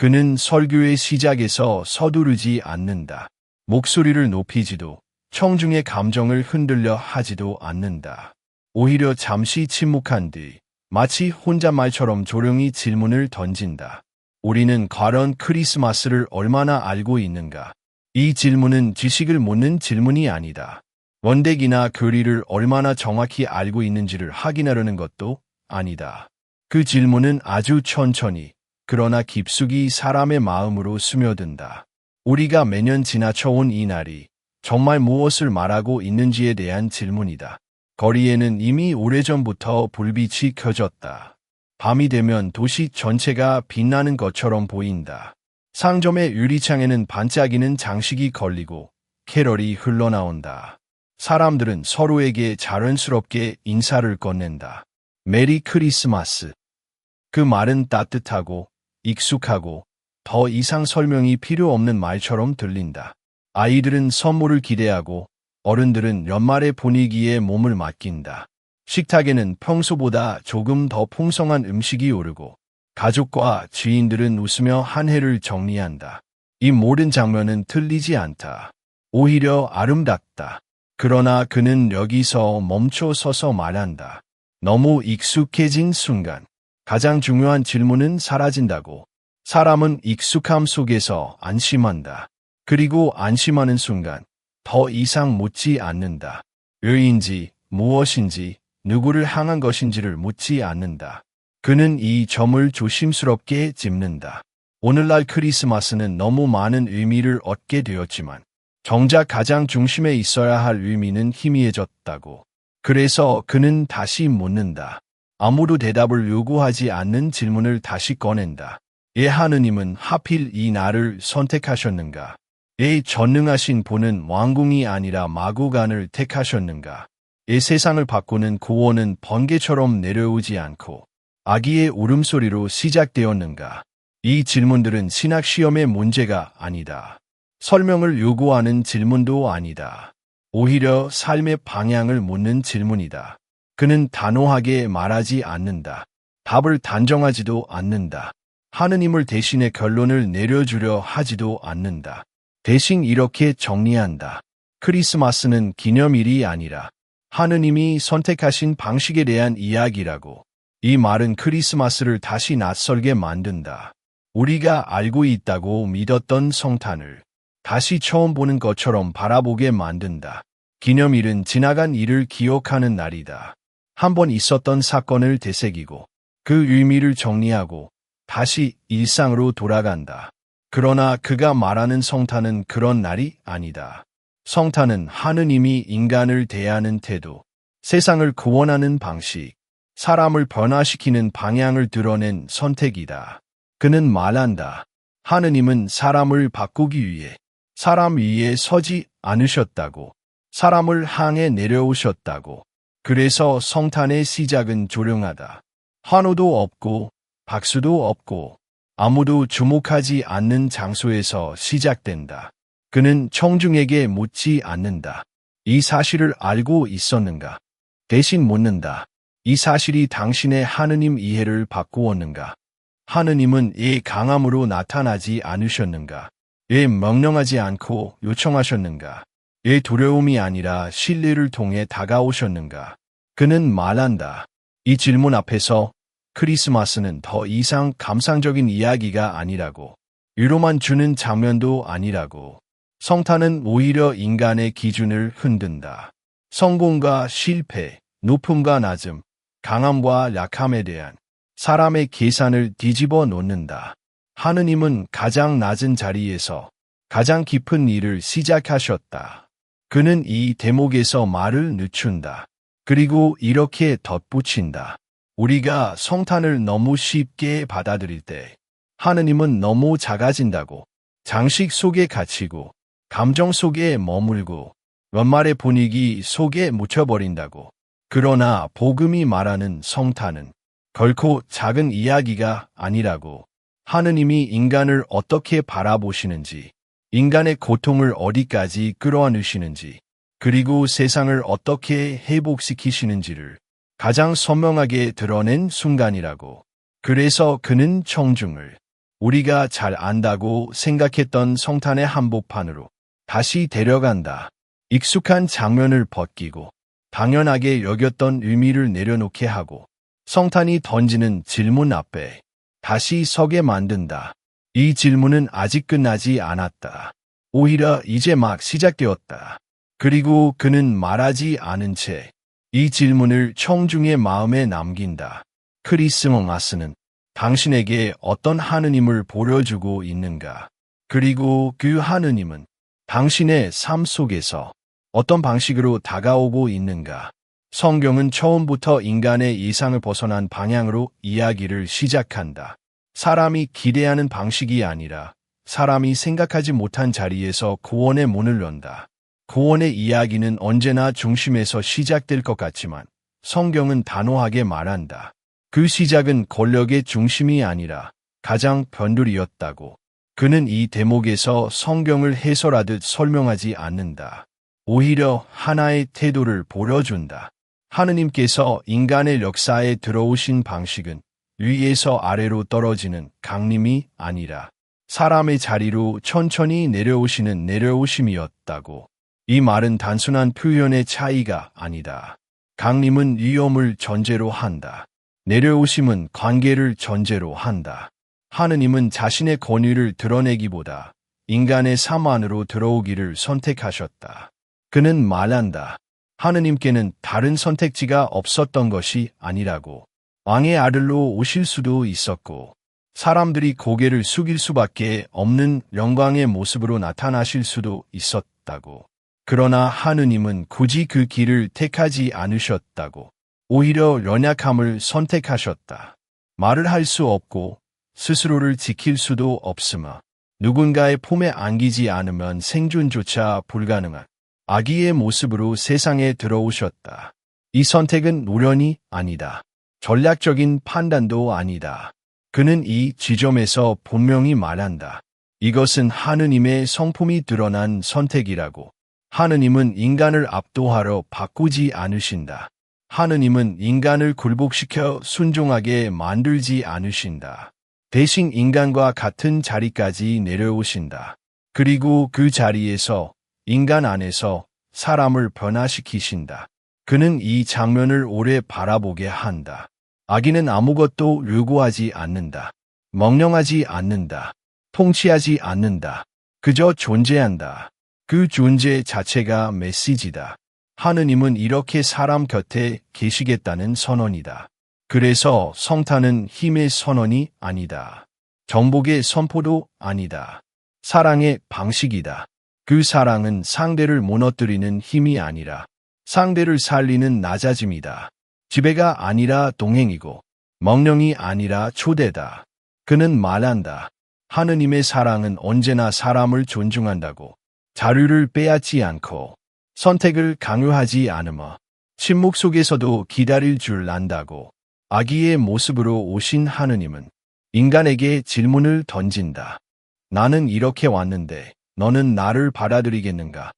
그는 설교의 시작에서 서두르지 않는다. 목소리를 높이지도 청중의 감정을 흔들려 하지도 않는다. 오히려 잠시 침묵한 뒤 마치 혼잣말처럼 조용히 질문을 던진다. 우리는 과연 크리스마스를 얼마나 알고 있는가? 이 질문은 지식을 묻는 질문이 아니다. 원대기나 교리를 얼마나 정확히 알고 있는지를 확인하려는 것도 아니다. 그 질문은 아주 천천히 그러나 깊숙이 사람의 마음으로 스며든다. 우리가 매년 지나쳐온 이 날이 정말 무엇을 말하고 있는지에 대한 질문이다. 거리에는 이미 오래전부터 불빛이 켜졌다. 밤이 되면 도시 전체가 빛나는 것처럼 보인다. 상점의 유리창에는 반짝이는 장식이 걸리고 캐럴이 흘러나온다. 사람들은 서로에게 자연스럽게 인사를 건넨다. 메리 크리스마스. 그 말은 따뜻하고 익숙하고 더 이상 설명이 필요 없는 말처럼 들린다. 아이들은 선물을 기대하고 어른들은 연말의 분위기에 몸을 맡긴다. 식탁에는 평소보다 조금 더 풍성한 음식이 오르고 가족과 지인들은 웃으며 한 해를 정리한다. 이 모든 장면은 틀리지 않다. 오히려 아름답다. 그러나 그는 여기서 멈춰 서서 말한다. 너무 익숙해진 순간 가장 중요한 질문은 사라진다고. 사람은 익숙함 속에서 안심한다. 그리고 안심하는 순간 더 이상 묻지 않는다. 왜인지, 무엇인지, 누구를 향한 것인지를 묻지 않는다. 그는 이 점을 조심스럽게 짚는다. 오늘날 크리스마스는 너무 많은 의미를 얻게 되었지만 정작 가장 중심에 있어야 할 의미는 희미해졌다고. 그래서 그는 다시 묻는다. 아무도 대답을 요구하지 않는 질문을 다시 꺼낸다. 왜 하느님은 하필 이 날을 선택하셨는가? 왜 전능하신 분은 왕궁이 아니라 마구간을 택하셨는가? 왜 세상을 바꾸는 구원은 번개처럼 내려오지 않고 아기의 울음소리로 시작되었는가? 이 질문들은 신학 시험의 문제가 아니다. 설명을 요구하는 질문도 아니다. 오히려 삶의 방향을 묻는 질문이다. 그는 단호하게 말하지 않는다. 답을 단정하지도 않는다. 하느님을 대신해 결론을 내려주려 하지도 않는다. 대신 이렇게 정리한다. 크리스마스는 기념일이 아니라 하느님이 선택하신 방식에 대한 이야기라고. 이 말은 크리스마스를 다시 낯설게 만든다. 우리가 알고 있다고 믿었던 성탄을 다시 처음 보는 것처럼 바라보게 만든다. 기념일은 지나간 일을 기억하는 날이다. 한번 있었던 사건을 되새기고 그 의미를 정리하고 다시 일상으로 돌아간다. 그러나 그가 말하는 성탄은 그런 날이 아니다. 성탄은 하느님이 인간을 대하는 태도, 세상을 구원하는 방식, 사람을 변화시키는 방향을 드러낸 선택이다. 그는 말한다. 하느님은 사람을 바꾸기 위해 사람 위에 서지 않으셨다고. 사람을 향해 내려오셨다고. 그래서 성탄의 시작은 조용하다. 환호도 없고 박수도 없고 아무도 주목하지 않는 장소에서 시작된다. 그는 청중에게 묻지 않는다. 이 사실을 알고 있었는가? 대신 묻는다. 이 사실이 당신의 하느님 이해를 바꾸었는가? 하느님은 왜 강함으로 나타나지 않으셨는가? 왜 명령하지 않고 요청하셨는가? 왜 두려움이 아니라 신뢰를 통해 다가오셨는가? 그는 말한다. 이 질문 앞에서 크리스마스는 더 이상 감상적인 이야기가 아니라고. 위로만 주는 장면도 아니라고. 성탄은 오히려 인간의 기준을 흔든다. 성공과 실패, 높음과 낮음, 강함과 약함에 대한 사람의 계산을 뒤집어 놓는다. 하느님은 가장 낮은 자리에서 가장 깊은 일을 시작하셨다. 그는 이 대목에서 말을 늦춘다. 그리고 이렇게 덧붙인다. 우리가 성탄을 너무 쉽게 받아들일 때 하느님은 너무 작아진다고. 장식 속에 갇히고 감정 속에 머물고 연말의 분위기 속에 묻혀버린다고. 그러나 복음이 말하는 성탄은 결코 작은 이야기가 아니라고. 하느님이 인간을 어떻게 바라보시는지, 인간의 고통을 어디까지 끌어안으시는지, 그리고 세상을 어떻게 회복시키시는지를 가장 선명하게 드러낸 순간이라고. 그래서 그는 청중을 우리가 잘 안다고 생각했던 성탄의 한복판으로 다시 데려간다. 익숙한 장면을 벗기고 당연하게 여겼던 의미를 내려놓게 하고 성탄이 던지는 질문 앞에 다시 서게 만든다. 이 질문은 아직 끝나지 않았다. 오히려 이제 막 시작되었다. 그리고 그는 말하지 않은 채 이 질문을 청중의 마음에 남긴다. 크리스마스는 당신에게 어떤 하느님을 보여주고 있는가? 그리고 그 하느님은 당신의 삶 속에서 어떤 방식으로 다가오고 있는가? 성경은 처음부터 인간의 이상을 벗어난 방향으로 이야기를 시작한다. 사람이 기대하는 방식이 아니라 사람이 생각하지 못한 자리에서 구원의 문을 연다. 구원의 이야기는 언제나 중심에서 시작될 것 같지만 성경은 단호하게 말한다. 그 시작은 권력의 중심이 아니라 가장 변두리였다고. 그는 이 대목에서 성경을 해설하듯 설명하지 않는다. 오히려 하나의 태도를 보여준다. 하느님께서 인간의 역사에 들어오신 방식은 위에서 아래로 떨어지는 강림이 아니라 사람의 자리로 천천히 내려오시는 내려오심이었다고. 이 말은 단순한 표현의 차이가 아니다. 강림은 위험을 전제로 한다. 내려오심은 관계를 전제로 한다. 하느님은 자신의 권위를 드러내기보다 인간의 삶 안으로 들어오기를 선택하셨다. 그는 말한다. 하느님께는 다른 선택지가 없었던 것이 아니라고. 왕의 아들로 오실 수도 있었고, 사람들이 고개를 숙일 수밖에 없는 영광의 모습으로 나타나실 수도 있었다고. 그러나 하느님은 굳이 그 길을 택하지 않으셨다고. 오히려 연약함을 선택하셨다. 말을 할 수 없고 스스로를 지킬 수도 없으며 누군가의 품에 안기지 않으면 생존조차 불가능한 아기의 모습으로 세상에 들어오셨다. 이 선택은 노련이 아니다. 전략적인 판단도 아니다. 그는 이 지점에서 분명히 말한다. 이것은 하느님의 성품이 드러난 선택이라고. 하느님은 인간을 압도하러 바꾸지 않으신다. 하느님은 인간을 굴복시켜 순종하게 만들지 않으신다. 대신 인간과 같은 자리까지 내려오신다. 그리고 그 자리에서 인간 안에서 사람을 변화시키신다. 그는 이 장면을 오래 바라보게 한다. 아기는 아무것도 요구하지 않는다. 명령하지 않는다. 통치하지 않는다. 그저 존재한다. 그 존재 자체가 메시지다. 하느님은 이렇게 사람 곁에 계시겠다는 선언이다. 그래서 성탄은 힘의 선언이 아니다. 정복의 선포도 아니다. 사랑의 방식이다. 그 사랑은 상대를 무너뜨리는 힘이 아니라 상대를 살리는 낮아짐이다. 지배가 아니라 동행이고 명령이 아니라 초대다. 그는 말한다. 하느님의 사랑은 언제나 사람을 존중한다고. 자유를 빼앗지 않고 선택을 강요하지 않으며 침묵 속에서도 기다릴 줄 안다고. 아기의 모습으로 오신 하느님은 인간에게 질문을 던진다. 나는 이렇게 왔는데 너는 나를 받아들이겠는가?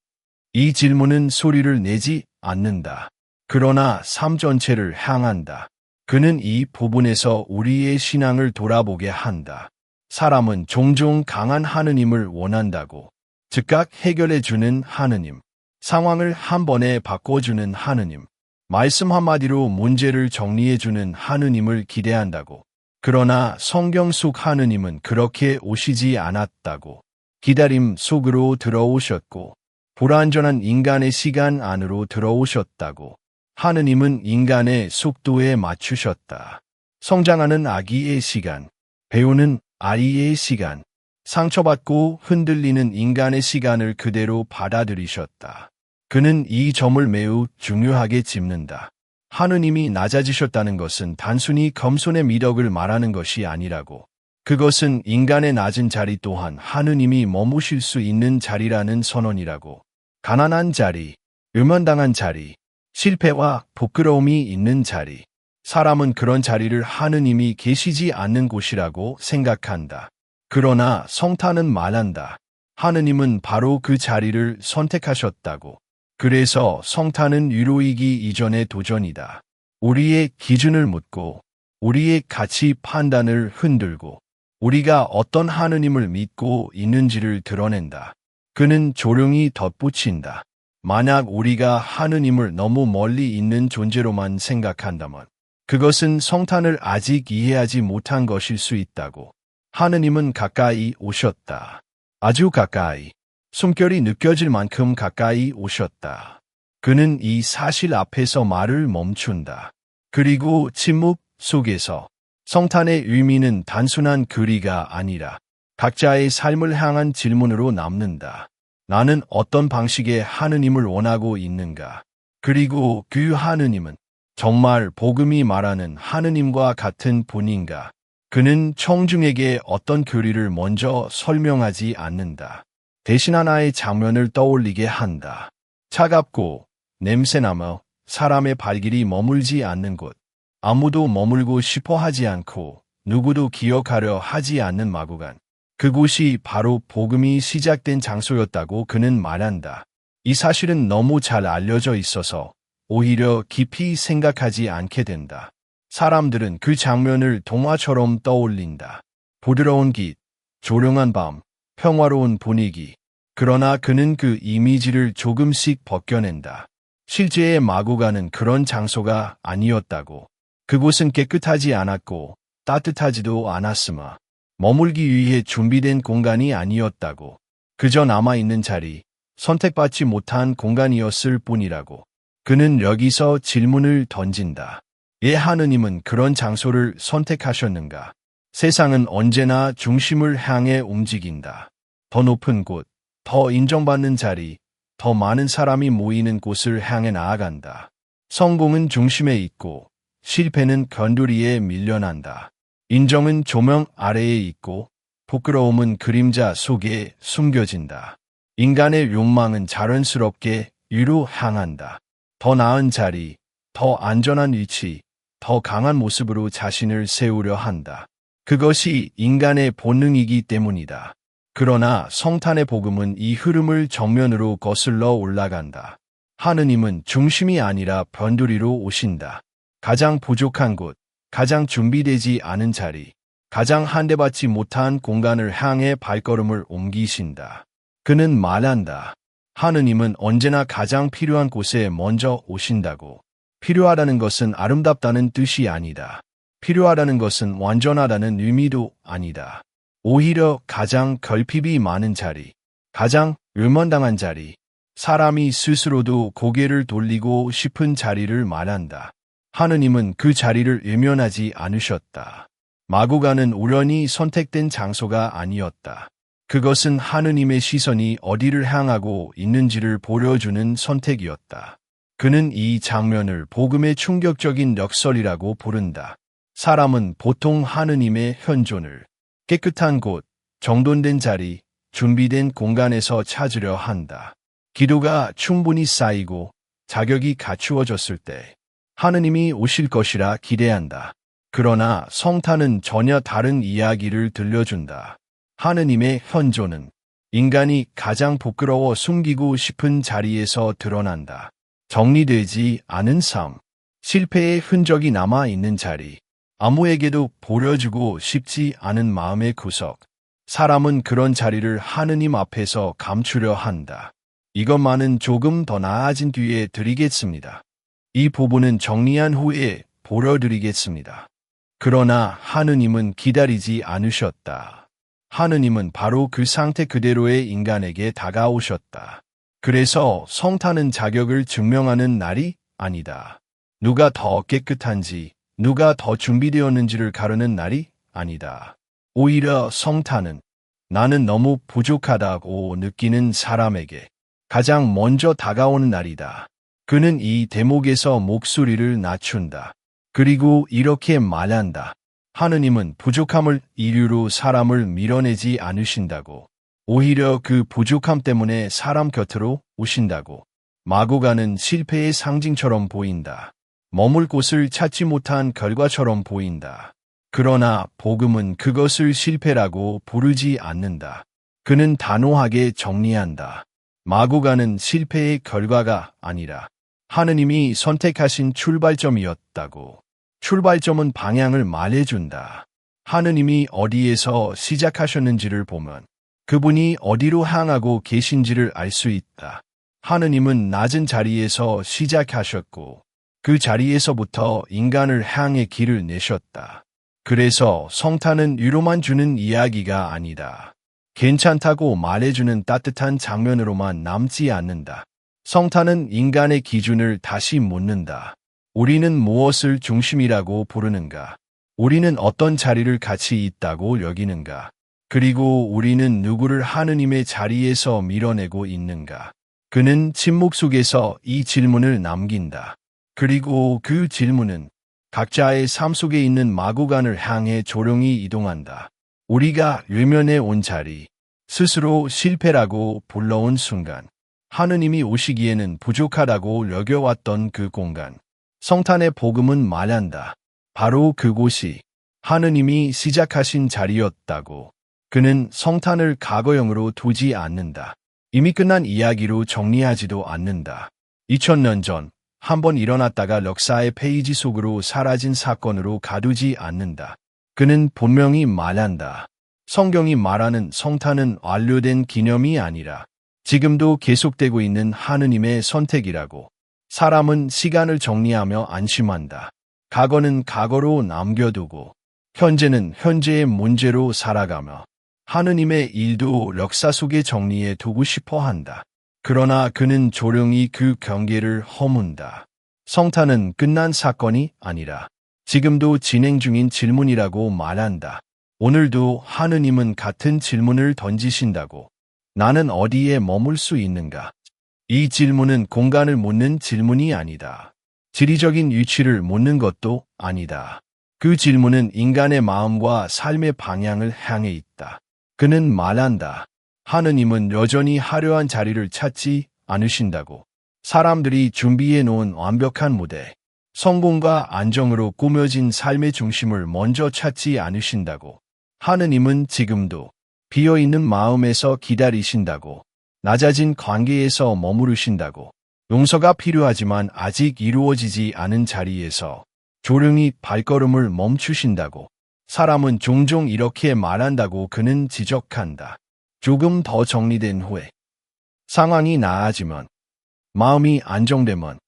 이 질문은 소리를 내지 않는다. 그러나 삶 전체를 향한다. 그는 이 부분에서 우리의 신앙을 돌아보게 한다. 사람은 종종 강한 하느님을 원한다고. 즉각 해결해주는 하느님. 상황을 한 번에 바꿔주는 하느님. 말씀 한마디로 문제를 정리해주는 하느님을 기대한다고. 그러나 성경 속 하느님은 그렇게 오시지 않았다고. 기다림 속으로 들어오셨고 불완전한 인간의 시간 안으로 들어오셨다고. 하느님은 인간의 속도에 맞추셨다. 성장하는 아기의 시간, 배우는 아이의 시간, 상처받고 흔들리는 인간의 시간을 그대로 받아들이셨다. 그는 이 점을 매우 중요하게 짚는다. 하느님이 낮아지셨다는 것은 단순히 겸손의 미덕을 말하는 것이 아니라고. 그것은 인간의 낮은 자리 또한 하느님이 머무실 수 있는 자리라는 선언이라고. 가난한 자리, 음란당한 자리, 실패와 부끄러움이 있는 자리. 사람은 그런 자리를 하느님이 계시지 않는 곳이라고 생각한다. 그러나 성탄은 말한다. 하느님은 바로 그 자리를 선택하셨다고. 그래서 성탄은 위로이기 이전의 도전이다. 우리의 기준을 묻고 우리의 가치 판단을 흔들고 우리가 어떤 하느님을 믿고 있는지를 드러낸다. 그는 조용히 덧붙인다. 만약 우리가 하느님을 너무 멀리 있는 존재로만 생각한다면 그것은 성탄을 아직 이해하지 못한 것일 수 있다고. 하느님은 가까이 오셨다. 아주 가까이. 숨결이 느껴질 만큼 가까이 오셨다. 그는 이 사실 앞에서 말을 멈춘다. 그리고 침묵 속에서 성탄의 의미는 단순한 글이가 아니라 각자의 삶을 향한 질문으로 남는다. 나는 어떤 방식의 하느님을 원하고 있는가? 그리고 그 하느님은 정말 복음이 말하는 하느님과 같은 분인가? 그는 청중에게 어떤 교리를 먼저 설명하지 않는다. 대신 하나의 장면을 떠올리게 한다. 차갑고 냄새나며 사람의 발길이 머물지 않는 곳. 아무도 머물고 싶어 하지 않고 누구도 기억하려 하지 않는 마구간. 그곳이 바로 복음이 시작된 장소였다고 그는 말한다. 이 사실은 너무 잘 알려져 있어서 오히려 깊이 생각하지 않게 된다. 사람들은 그 장면을 동화처럼 떠올린다. 부드러운 깃, 조용한 밤, 평화로운 분위기. 그러나 그는 그 이미지를 조금씩 벗겨낸다. 실제의 마구간은 그런 장소가 아니었다고. 그곳은 깨끗하지 않았고 따뜻하지도 않았으며 머물기 위해 준비된 공간이 아니었다고. 그저 남아있는 자리, 선택받지 못한 공간이었을 뿐이라고. 그는 여기서 질문을 던진다. 왜 하느님은 그런 장소를 선택하셨는가? 세상은 언제나 중심을 향해 움직인다. 더 높은 곳, 더 인정받는 자리, 더 많은 사람이 모이는 곳을 향해 나아간다. 성공은 중심에 있고 실패는 변두리에 밀려난다. 인정은 조명 아래에 있고 부끄러움은 그림자 속에 숨겨진다. 인간의 욕망은 자연스럽게 위로 향한다. 더 나은 자리, 더 안전한 위치, 더 강한 모습으로 자신을 세우려 한다. 그것이 인간의 본능이기 때문이다. 그러나 성탄의 복음은 이 흐름을 정면으로 거슬러 올라간다. 하느님은 중심이 아니라 변두리로 오신다. 가장 부족한 곳, 가장 준비되지 않은 자리, 가장 한대받지 못한 공간을 향해 발걸음을 옮기신다. 그는 말한다. 하느님은 언제나 가장 필요한 곳에 먼저 오신다고. 필요하다는 것은 아름답다는 뜻이 아니다. 필요하다는 것은 완전하다는 의미도 아니다. 오히려 가장 결핍이 많은 자리, 가장 외면당한 자리, 사람이 스스로도 고개를 돌리고 싶은 자리를 말한다. 하느님은 그 자리를 외면하지 않으셨다. 마구간은 우연히 선택된 장소가 아니었다. 그것은 하느님의 시선이 어디를 향하고 있는지를 보여주는 선택이었다. 그는 이 장면을 복음의 충격적인 역설이라고 부른다. 사람은 보통 하느님의 현존을 깨끗한 곳, 정돈된 자리, 준비된 공간에서 찾으려 한다. 기도가 충분히 쌓이고 자격이 갖추어졌을 때 하느님이 오실 것이라 기대한다. 그러나 성탄은 전혀 다른 이야기를 들려준다. 하느님의 현존은 인간이 가장 부끄러워 숨기고 싶은 자리에서 드러난다. 정리되지 않은 삶, 실패의 흔적이 남아있는 자리, 아무에게도 보여주고 싶지 않은 마음의 구석. 사람은 그런 자리를 하느님 앞에서 감추려 한다. 이것만은 조금 더 나아진 뒤에 드리겠습니다. 이 부분은 정리한 후에 보여드리겠습니다. 그러나 하느님은 기다리지 않으셨다. 하느님은 바로 그 상태 그대로의 인간에게 다가오셨다. 그래서 성탄은 자격을 증명하는 날이 아니다. 누가 더 깨끗한지, 누가 더 준비되었는지를 가르는 날이 아니다. 오히려 성탄은 나는 너무 부족하다고 느끼는 사람에게 가장 먼저 다가오는 날이다. 그는 이 대목에서 목소리를 낮춘다. 그리고 이렇게 말한다. 하느님은 부족함을 이유로 사람을 밀어내지 않으신다고. 오히려 그 부족함 때문에 사람 곁으로 오신다고. 마구간은 실패의 상징처럼 보인다. 머물 곳을 찾지 못한 결과처럼 보인다. 그러나 복음은 그것을 실패라고 부르지 않는다. 그는 단호하게 정리한다. 마구간은 실패의 결과가 아니라 하느님이 선택하신 출발점이었다고. 출발점은 방향을 말해준다. 하느님이 어디에서 시작하셨는지를 보면 그분이 어디로 향하고 계신지를 알 수 있다. 하느님은 낮은 자리에서 시작하셨고 그 자리에서부터 인간을 향해 길을 내셨다. 그래서 성탄은 위로만 주는 이야기가 아니다. 괜찮다고 말해주는 따뜻한 장면으로만 남지 않는다. 성탄은 인간의 기준을 다시 묻는다. 우리는 무엇을 중심이라고 부르는가? 우리는 어떤 자리를 가치 있다고 여기는가? 그리고 우리는 누구를 하느님의 자리에서 밀어내고 있는가? 그는 침묵 속에서 이 질문을 남긴다. 그리고 그 질문은 각자의 삶 속에 있는 마구간을 향해 조용히 이동한다. 우리가 외면해 온 자리, 스스로 실패라고 불러온 순간, 하느님이 오시기에는 부족하다고 여겨왔던 그 공간. 성탄의 복음은 말한다. 바로 그곳이 하느님이 시작하신 자리였다고. 그는 성탄을 과거형으로 두지 않는다. 이미 끝난 이야기로 정리하지도 않는다. 2000년 전 한번 일어났다가 역사의 페이지 속으로 사라진 사건으로 가두지 않는다. 그는 분명히 말한다. 성경이 말하는 성탄은 완료된 기념이 아니라 지금도 계속되고 있는 하느님의 선택이라고. 사람은 시간을 정리하며 안심한다. 과거는 과거로 남겨두고 현재는 현재의 문제로 살아가며 하느님의 일도 역사 속에 정리해 두고 싶어 한다. 그러나 그는 조용히 그 경계를 허문다. 성탄은 끝난 사건이 아니라 지금도 진행 중인 질문이라고 말한다. 오늘도 하느님은 같은 질문을 던지신다고. 나는 어디에 머물 수 있는가? 이 질문은 공간을 묻는 질문이 아니다. 지리적인 위치를 묻는 것도 아니다. 그 질문은 인간의 마음과 삶의 방향을 향해 있다. 그는 말한다. 하느님은 여전히 화려한 자리를 찾지 않으신다고. 사람들이 준비해 놓은 완벽한 무대, 성공과 안정으로 꾸며진 삶의 중심을 먼저 찾지 않으신다고. 하느님은 지금도 비어있는 마음에서 기다리신다고. 낮아진 관계에서 머무르신다고. 용서가 필요하지만 아직 이루어지지 않은 자리에서 조용히 발걸음을 멈추신다고. 사람은 종종 이렇게 말한다고 그는 지적한다. 조금 더 정리된 후에 상황이 나아지면, 마음이 안정되면.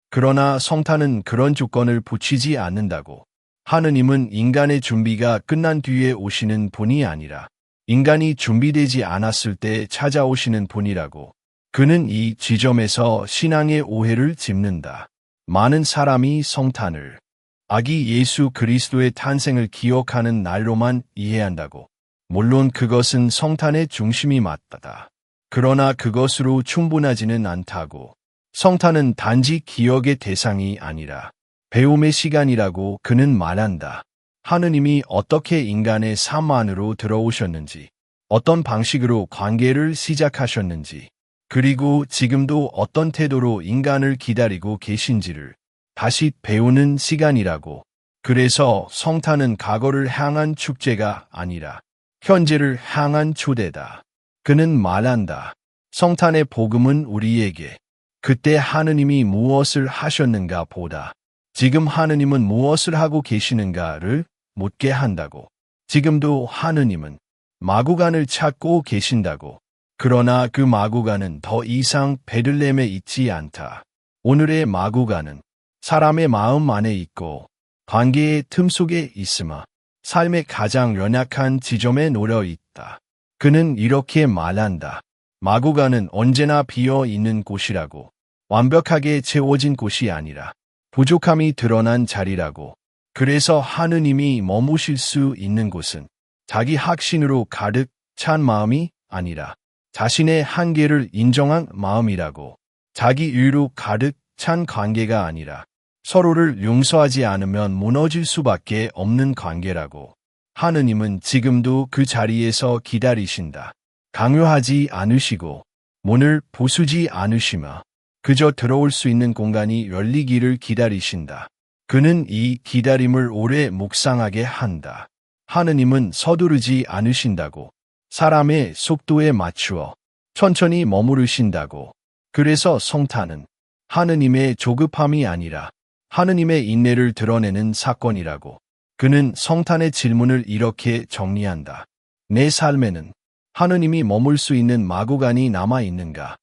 그러나 성탄은 그런 조건을 붙이지 않는다고. 하느님은 인간의 준비가 끝난 뒤에 오시는 분이 아니라 인간이 준비되지 않았을 때 찾아오시는 분이라고. 그는 이 지점에서 신앙의 오해를 짚는다. 많은 사람이 성탄을 아기 예수 그리스도의 탄생을 기억하는 날로만 이해한다고. 물론 그것은 성탄의 중심이 맞다. 그러나 그것으로 충분하지는 않다고. 성탄은 단지 기억의 대상이 아니라 배움의 시간이라고 그는 말한다. 하느님이 어떻게 인간의 삶 안으로 들어오셨는지, 어떤 방식으로 관계를 시작하셨는지, 그리고 지금도 어떤 태도로 인간을 기다리고 계신지를 다시 배우는 시간이라고. 그래서 성탄은 과거를 향한 축제가 아니라 현재를 향한 초대다. 그는 말한다. 성탄의 복음은 우리에게 그때 하느님이 무엇을 하셨는가 보다 지금 하느님은 무엇을 하고 계시는가를 묻게 한다고. 지금도 하느님은 마구간을 찾고 계신다고. 그러나 그 마구간은 더 이상 베들레헴에 있지 않다. 오늘의 마구간은 사람의 마음 안에 있고 관계의 틈 속에 있으며 삶의 가장 연약한 지점에 놓여 있다. 그는 이렇게 말한다. 마구간은 언제나 비어 있는 곳이라고. 완벽하게 채워진 곳이 아니라 부족함이 드러난 자리라고. 그래서 하느님이 머무실 수 있는 곳은 자기 확신으로 가득 찬 마음이 아니라 자신의 한계를 인정한 마음이라고. 자기 의로 가득 찬 관계가 아니라 서로를 용서하지 않으면 무너질 수밖에 없는 관계라고. 하느님은 지금도 그 자리에서 기다리신다. 강요하지 않으시고 문을 부수지 않으시며 그저 들어올 수 있는 공간이 열리기를 기다리신다. 그는 이 기다림을 오래 묵상하게 한다. 하느님은 서두르지 않으신다고. 사람의 속도에 맞추어 천천히 머무르신다고. 그래서 성탄은 하느님의 조급함이 아니라 하느님의 인내를 드러내는 사건이라고. 그는 성탄의 질문을 이렇게 정리한다. 내 삶에는 하느님이 머물 수 있는 마구간이 남아 있는가?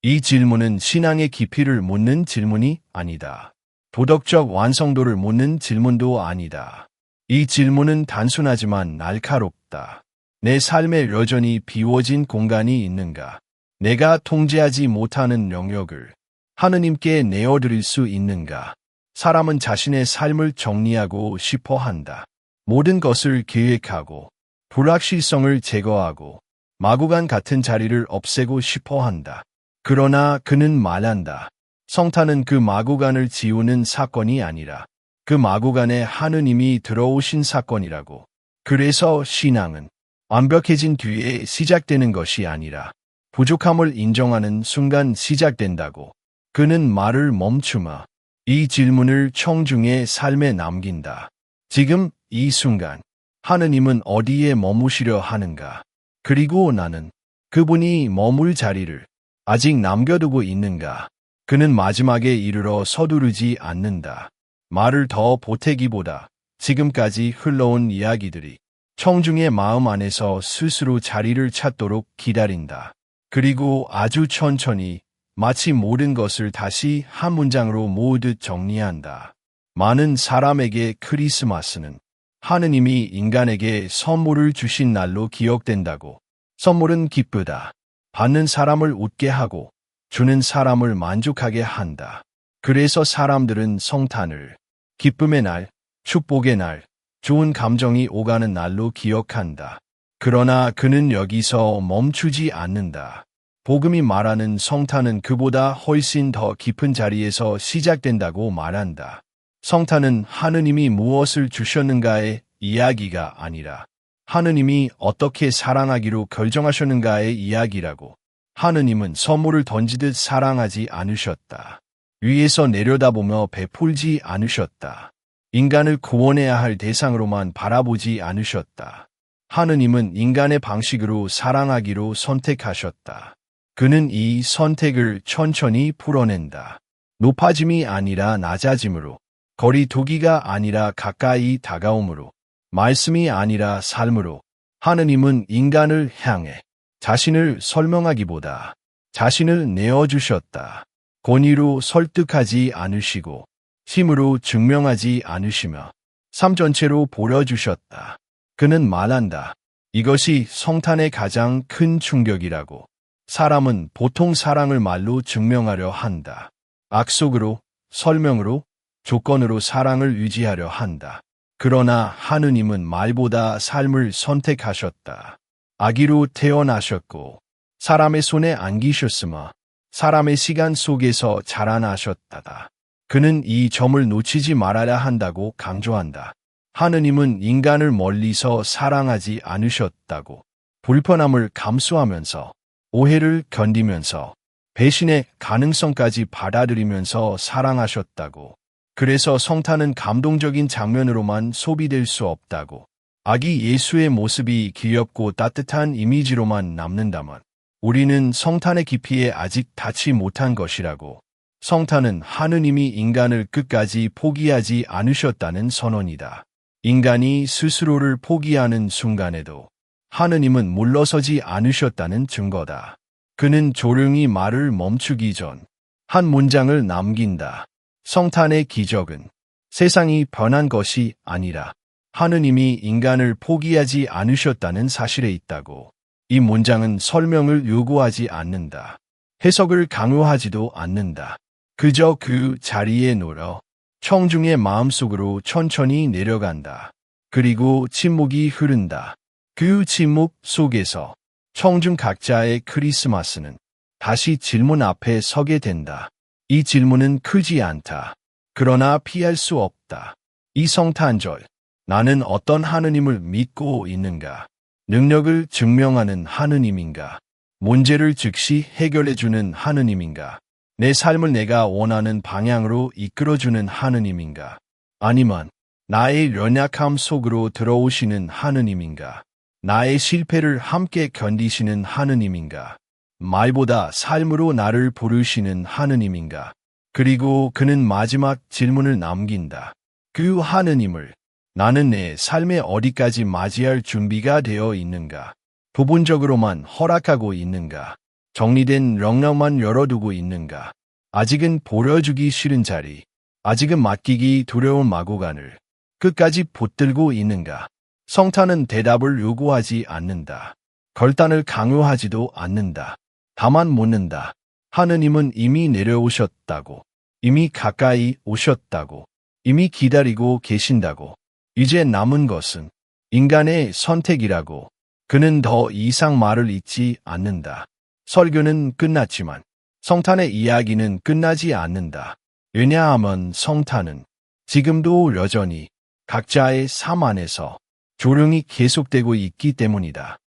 이 질문은 신앙의 깊이를 묻는 질문이 아니다. 도덕적 완성도를 묻는 질문도 아니다. 이 질문은 단순하지만 날카롭다. 내 삶에 여전히 비워진 공간이 있는가? 내가 통제하지 못하는 영역을 하느님께 내어드릴 수 있는가? 사람은 자신의 삶을 정리하고 싶어 한다. 모든 것을 계획하고 불확실성을 제거하고 마구간 같은 자리를 없애고 싶어 한다. 그러나 그는 말한다. 성탄은 그 마구간을 지우는 사건이 아니라 그 마구간에 하느님이 들어오신 사건이라고. 그래서 신앙은 완벽해진 뒤에 시작되는 것이 아니라 부족함을 인정하는 순간 시작된다고. 그는 말을 멈추며 이 질문을 청중의 삶에 남긴다. 지금 이 순간 하느님은 어디에 머무시려 하는가? 그리고 나는 그분이 머물 자리를 아직 남겨두고 있는가? 그는 마지막에 이르러 서두르지 않는다. 말을 더 보태기보다 지금까지 흘러온 이야기들이 청중의 마음 안에서 스스로 자리를 찾도록 기다린다. 그리고 아주 천천히 마치 모든 것을 다시 한 문장으로 모으듯 정리한다. 많은 사람에게 크리스마스는 하느님이 인간에게 선물을 주신 날로 기억된다고. 선물은 기쁘다. 받는 사람을 웃게 하고 주는 사람을 만족하게 한다. 그래서 사람들은 성탄을 기쁨의 날, 축복의 날, 좋은 감정이 오가는 날로 기억한다. 그러나 그는 여기서 멈추지 않는다. 복음이 말하는 성탄은 그보다 훨씬 더 깊은 자리에서 시작된다고 말한다. 성탄은 하느님이 무엇을 주셨는가의 이야기가 아니라 하느님이 어떻게 사랑하기로 결정하셨는가의 이야기라고. 하느님은 선물을 던지듯 사랑하지 않으셨다. 위에서 내려다보며 베풀지 않으셨다. 인간을 구원해야 할 대상으로만 바라보지 않으셨다. 하느님은 인간의 방식으로 사랑하기로 선택하셨다. 그는 이 선택을 천천히 풀어낸다. 높아짐이 아니라 낮아짐으로, 거리두기가 아니라 가까이 다가옴으로, 말씀이 아니라 삶으로. 하느님은 인간을 향해 자신을 설명하기보다 자신을 내어주셨다. 권위로 설득하지 않으시고 힘으로 증명하지 않으시며 삶 전체로 보여주셨다. 그는 말한다. 이것이 성탄의 가장 큰 충격이라고. 사람은 보통 사랑을 말로 증명하려 한다. 약속으로, 설명으로, 조건으로 사랑을 유지하려 한다. 그러나 하느님은 말보다 삶을 선택하셨다. 아기로 태어나셨고 사람의 손에 안기셨으며 사람의 시간 속에서 자라나셨다. 그는 이 점을 놓치지 말아야 한다고 강조한다. 하느님은 인간을 멀리서 사랑하지 않으셨다고. 불편함을 감수하면서 오해를 견디면서 배신의 가능성까지 받아들이면서 사랑하셨다고. 그래서 성탄은 감동적인 장면으로만 소비될 수 없다고. 아기 예수의 모습이 귀엽고 따뜻한 이미지로만 남는다면 우리는 성탄의 깊이에 아직 닿지 못한 것이라고. 성탄은 하느님이 인간을 끝까지 포기하지 않으셨다는 선언이다. 인간이 스스로를 포기하는 순간에도 하느님은 물러서지 않으셨다는 증거다. 그는 조용히 말을 멈추기 전 한 문장을 남긴다. 성탄의 기적은 세상이 변한 것이 아니라 하느님이 인간을 포기하지 않으셨다는 사실에 있다고. 이 문장은 설명을 요구하지 않는다. 해석을 강요하지도 않는다. 그저 그 자리에 놓여 청중의 마음속으로 천천히 내려간다. 그리고 침묵이 흐른다. 그 침묵 속에서 청중 각자의 크리스마스는 다시 질문 앞에 서게 된다. 이 질문은 크지 않다. 그러나 피할 수 없다. 이 성탄절, 나는 어떤 하느님을 믿고 있는가? 능력을 증명하는 하느님인가? 문제를 즉시 해결해주는 하느님인가? 내 삶을 내가 원하는 방향으로 이끌어주는 하느님인가? 아니면 나의 연약함 속으로 들어오시는 하느님인가? 나의 실패를 함께 견디시는 하느님인가? 말보다 삶으로 나를 부르시는 하느님인가? 그리고 그는 마지막 질문을 남긴다. 그 하느님을 나는 내 삶에 어디까지 맞이할 준비가 되어 있는가? 부분적으로만 허락하고 있는가? 정리된 럭너만 열어두고 있는가? 아직은 보여주기 싫은 자리, 아직은 맡기기 두려운 마구간을 끝까지 붙들고 있는가? 성탄은 대답을 요구하지 않는다. 결단을 강요하지도 않는다. 다만 묻는다. 하느님은 이미 내려오셨다고, 이미 가까이 오셨다고, 이미 기다리고 계신다고. 이제 남은 것은 인간의 선택이라고. 그는 더 이상 말을 잇지 않는다. 설교는 끝났지만 성탄의 이야기는 끝나지 않는다. 왜냐하면 성탄은 지금도 여전히 각자의 삶 안에서 조용히 계속되고 있기 때문이다.